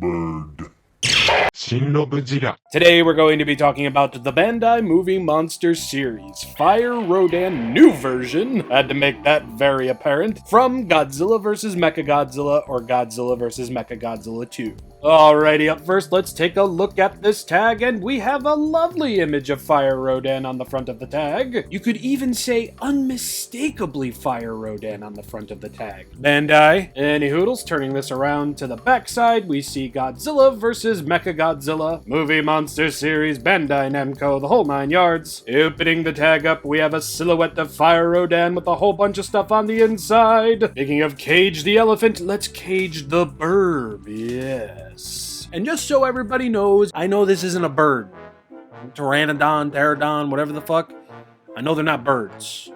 bird. ShinRobjira. Today we're going to be talking about the Bandai Movie Monster series, Fire Rodan new version, had to make that very apparent, from Godzilla vs. Mechagodzilla or Godzilla vs. Mechagodzilla 2. Alrighty, up first, let's take a look at this tag, and we have a lovely image of Fire Rodan on the front of the tag. You could even say unmistakably Fire Rodan on the front of the tag. Bandai. Any hoodles, turning this around to the backside, we see Godzilla vs. Mechagodzilla, Movie Monster Series, Bandai Namco, the whole 9 yards. Opening the tag up, we have a silhouette of Fire Rodan with a whole bunch of stuff on the inside. Speaking of cage the elephant, let's cage the burb, yes. And just so everybody knows, I know this isn't a bird. Pteranodon, pterodon, whatever the fuck. I know they're not birds.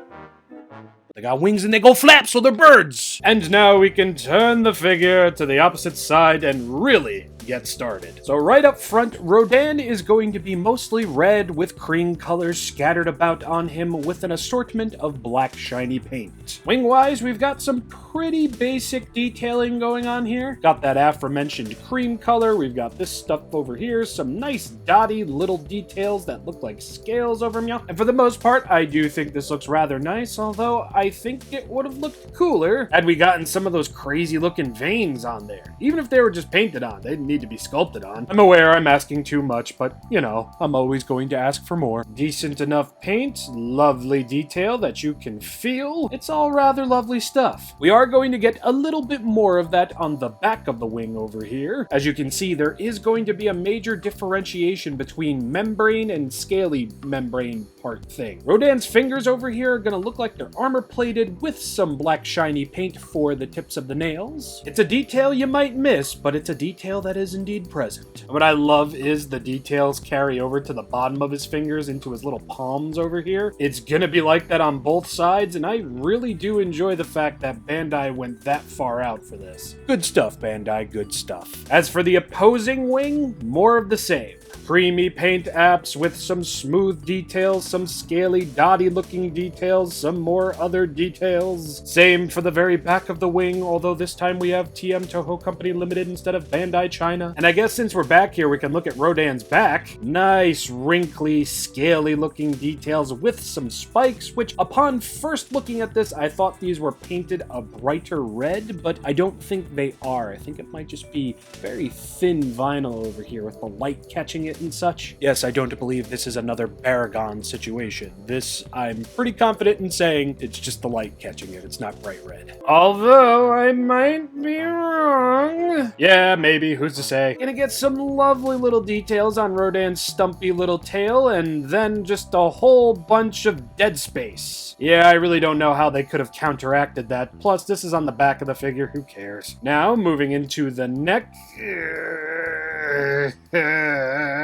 They got wings and they go flap, so they're birds! And now we can turn the figure to the opposite side and really get started. So right up front, Rodan is going to be mostly red with cream colors scattered about on him with an assortment of black shiny paint. Wing-wise, we've got some pretty basic detailing going on here. Got that aforementioned cream color, we've got this stuff over here, some nice dotty little details that look like scales over meow. And for the most part, I do think this looks rather nice, although I think it would have looked cooler had we gotten some of those crazy looking veins on there. Even if they were just painted on, they didn't need to be sculpted on. I'm aware I'm asking too much, but you know, I'm always going to ask for more. Decent enough paint, lovely detail that you can feel. It's all rather lovely stuff. We are going to get a little bit more of that on the back of the wing over here. As you can see, there is going to be a major differentiation between membrane and scaly membrane part thing. Rodan's fingers over here are going to look like they're armor plated with some black shiny paint for the tips of the nails. It's a detail you might miss, but it's a detail that is indeed present. What I love is the details carry over to the bottom of his fingers into his little palms over here. It's gonna be like that on both sides, and I really do enjoy the fact that Bandai went that far out for this. Good stuff, Bandai, good stuff. As for the opposing wing, more of the same. Creamy paint apps with some smooth details, some scaly, dotty looking details, some more other details. Same for the very back of the wing, although this time we have TM Toho Company Limited instead of Bandai China. And I guess since we're back here, we can look at Rodan's back. Nice, wrinkly, scaly looking details with some spikes, which upon first looking at this, I thought these were painted a brighter red, but I don't think they are. I think it might just be very thin vinyl over here with the light catching it and such. Yes, I don't believe this is another Baragon situation. This, I'm pretty confident in saying, it's just the light catching it. It's not bright red. Although, I might be wrong. Yeah, maybe. Who's to say? Gonna get some lovely little details on Rodan's stumpy little tail, and then just a whole bunch of dead space. Yeah, I really don't know how they could have counteracted that. Plus, this is on the back of the figure. Who cares? Now, moving into the neck.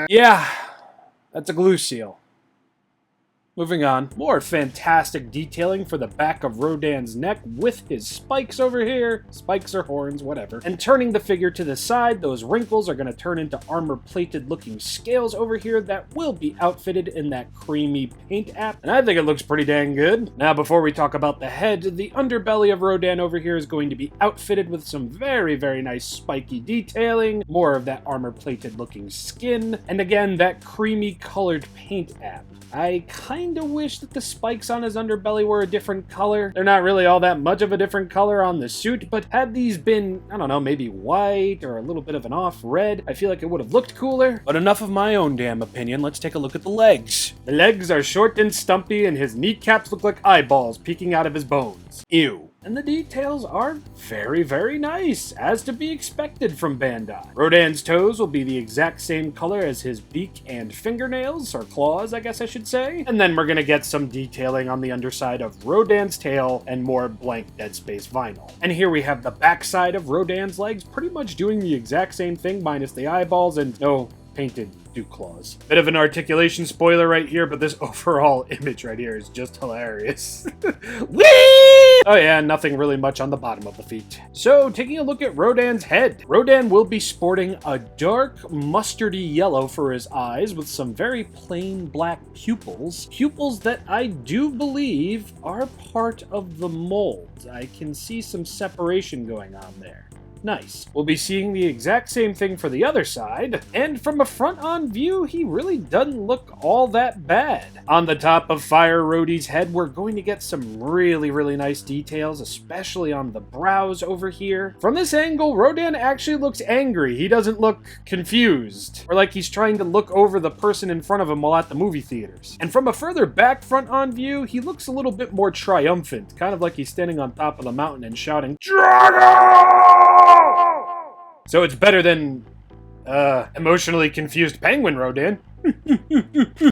Yeah, that's a glue seal. Moving on, more fantastic detailing for the back of Rodan's neck with his spikes over here. Spikes or horns, whatever. And turning the figure to the side, those wrinkles are going to turn into armor-plated looking scales over here that will be outfitted in that creamy paint app. And I think it looks pretty dang good. Now, before we talk about the head, the underbelly of Rodan over here is going to be outfitted with some very, very nice spiky detailing. More of that armor-plated looking skin. And again, that creamy colored paint app. I kinda wish that the spikes on his underbelly were a different color. They're not really all that much of a different color on the suit, but had these been, I don't know, maybe white or a little bit of an off red, I feel like it would have looked cooler. But enough of my own damn opinion, let's take a look at the legs. The legs are short and stumpy, and his kneecaps look like eyeballs peeking out of his bones. Ew. And the details are very, very nice, as to be expected from Bandai. Rodan's toes will be the exact same color as his beak and fingernails, or claws, I guess I should say. And then we're gonna get some detailing on the underside of Rodan's tail and more blank dead space vinyl. And here we have the backside of Rodan's legs, pretty much doing the exact same thing minus the eyeballs and no painted dew claws. Bit of an articulation spoiler right here, but this overall image right here is just hilarious. Whee! Oh yeah, nothing really much on the bottom of the feet. So, taking a look at Rodan's head. Rodan will be sporting a dark mustardy yellow for his eyes with some very plain black pupils. Pupils that I do believe are part of the mold. I can see some separation going on there. Nice. We'll be seeing the exact same thing for the other side, and from a front-on view, he really doesn't look all that bad. On the top of Fire Rodie's head, we're going to get some really nice details, especially on the brows over here. From this angle, Rodan actually looks angry. He doesn't look confused, or like he's trying to look over the person in front of him while at the movie theaters. And from a further back front-on view, he looks a little bit more triumphant, kind of like he's standing on top of the mountain and shouting, "Dragon!" So it's better than, emotionally confused penguin Rodan.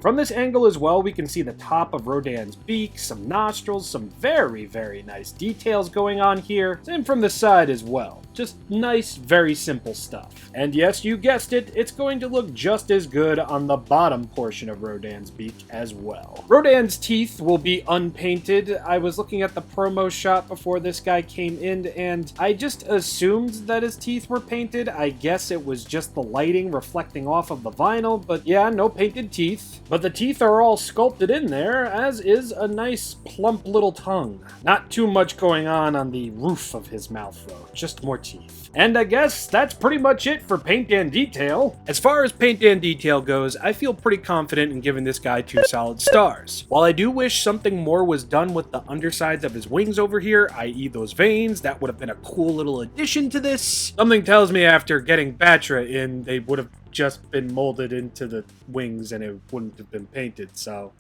From this angle as well, we can see the top of Rodan's beak, some nostrils, some very nice details going on here, and from the side as well. Just nice, very simple stuff. And yes, you guessed it, it's going to look just as good on the bottom portion of Rodan's beak as well. Rodan's teeth will be unpainted. I was looking at the promo shot before this guy came in, and I just assumed that his teeth were painted. I guess it was just the lighting reflecting off of the vinyl, but yeah, no painted teeth. But the teeth are all sculpted in there, as is a nice plump little tongue. Not too much going on the roof of his mouth though, just more teeth. And I guess that's pretty much it for paint and detail. As far as paint and detail goes, I feel pretty confident in giving this guy 2 solid stars. While I do wish something more was done with the undersides of his wings over here, i.e. those veins, that would have been a cool little addition to this. Something tells me after getting Batra in, they would have just been molded into the wings and it wouldn't have been painted, so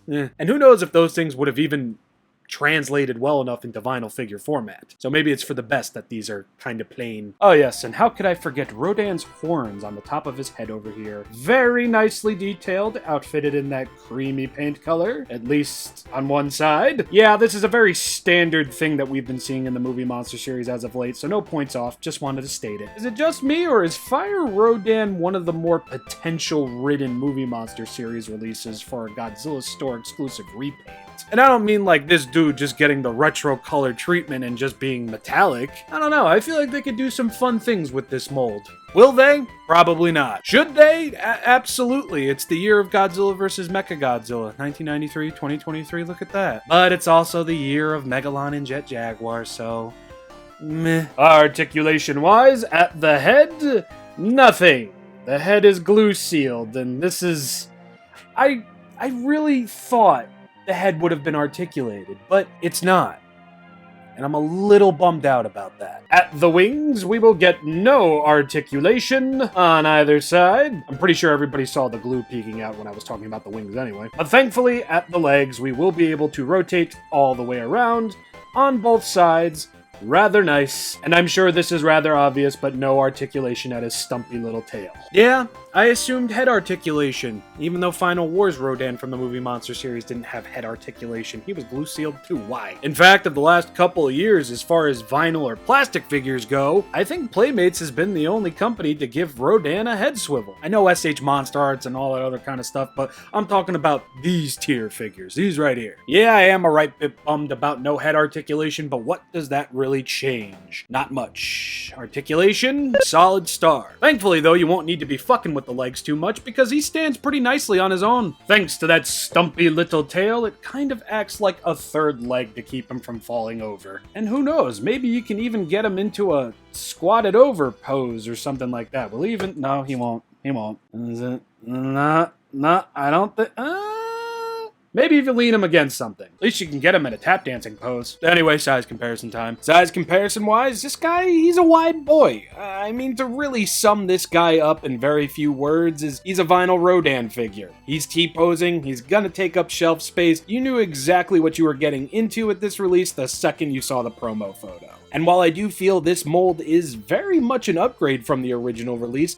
And who knows if those things would have even translated well enough into vinyl figure format. So maybe it's for the best that these are kind of plain. Oh yes, and how could I forget Rodan's horns on the top of his head over here. Very nicely detailed, outfitted in that creamy paint color, at least on one side. Yeah, this is a very standard thing that we've been seeing in the movie monster series as of late, so no points off, just wanted to state it. Is it just me, or is Fire Rodan one of the more potential-ridden movie monster series releases for a Godzilla store exclusive repaint? And I don't mean like this dude just getting the retro color treatment and just being metallic. I don't know, I feel like they could do some fun things with this mold. Will they? Probably not. Should they? Absolutely. It's the year of Godzilla vs. Mechagodzilla. 1993, 2023, look at that. But it's also the year of Megalon and Jet Jaguar, so meh. Articulation-wise, at the head, nothing. The head is glue sealed, and this is... I really thought the head would have been articulated, but it's not. And I'm a little bummed out about that. At the wings, we will get no articulation on either side. I'm pretty sure everybody saw the glue peeking out when I was talking about the wings anyway. But thankfully, at the legs, we will be able to rotate all the way around on both sides. Rather nice. And I'm sure this is rather obvious, but no articulation at his stumpy little tail. Yeah, I assumed head articulation, even though Final Wars Rodan from the movie monster series didn't have head articulation. He was glue sealed too. Why? In fact, of the last couple of years, as far as vinyl or plastic figures go, I think Playmates has been the only company to give Rodan a head swivel. I know SH Monster Arts and all that other kind of stuff, but I'm talking about these tier figures, these right here. Yeah, I am a right bit bummed about no head articulation, but what does that really change? Not much. Articulation, solid star. Thankfully though, you won't need to be fucking with the legs too much because he stands pretty nicely on his own. Thanks to that stumpy little tail, it kind of acts like a third leg to keep him from falling over. And who knows, maybe you can even get him into a squatted over pose or something like that. Will he even? No, he won't. He won't. Is it? No, I don't think... Maybe if you lean him against something. At least you can get him in a tap dancing pose. Anyway, size comparison time. Size comparison wise, this guy, he's a wide boy. I mean, to really sum this guy up in very few words is he's a vinyl Rodan figure. He's T-posing, he's gonna take up shelf space. You knew exactly what you were getting into at this release the second you saw the promo photo. And while I do feel this mold is very much an upgrade from the original release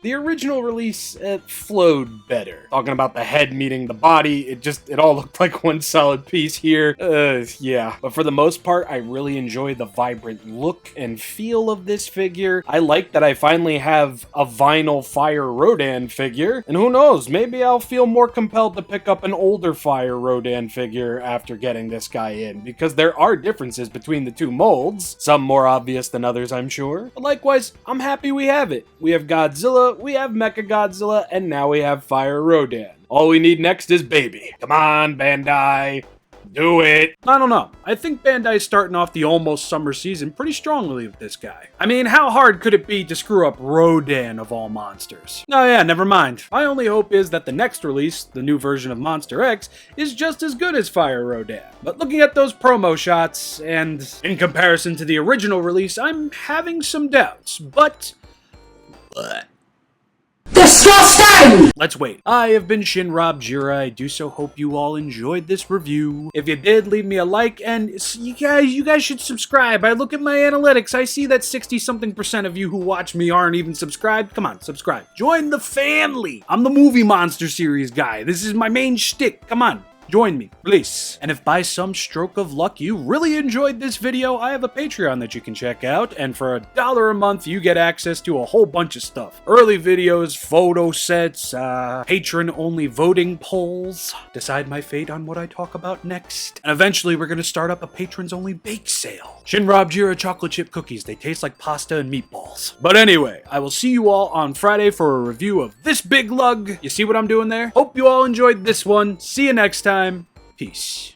flowed better. Talking about the head meeting the body, it all looked like one solid piece here. Yeah. But for the most part, I really enjoy the vibrant look and feel of this figure. I like that I finally have a vinyl Fire Rodan figure. And who knows, maybe I'll feel more compelled to pick up an older Fire Rodan figure after getting this guy in, because there are differences between the two molds. Some more obvious than others, I'm sure. But likewise, I'm happy we have it. We have Godzilla, we have Mechagodzilla, and now we have Fire Rodan. All we need next is Baby. Come on, Bandai. Do it. I don't know. I think Bandai's starting off the almost summer season pretty strongly with this guy. I mean, how hard could it be to screw up Rodan of all monsters? Oh yeah, never mind. My only hope is that the next release, the new version of Monster X, is just as good as Fire Rodan. But looking at those promo shots, and in comparison to the original release, I'm having some doubts, but... Disgusting! Let's wait. I have been ShinRobjira. I do so hope you all enjoyed this review. If you did, leave me a like, and you guys should subscribe. I look at my analytics. I see that 60-something% of you who watch me aren't even subscribed. Come on, subscribe. Join the family. I'm the movie monster series guy. This is my main shtick. Come on. Join me, please. And if by some stroke of luck you really enjoyed this video, I have a Patreon that you can check out, and for $1 a month you get access to a whole bunch of stuff. Early videos, photo sets, patron-only voting polls, decide my fate on what I talk about next. And eventually we're gonna start up a patrons-only bake sale. ShinRobjira chocolate chip cookies, they taste like pasta and meatballs. But anyway, I will see you all on Friday for a review of this big lug. You see what I'm doing there? Hope you all enjoyed this one. See you next time. Peace.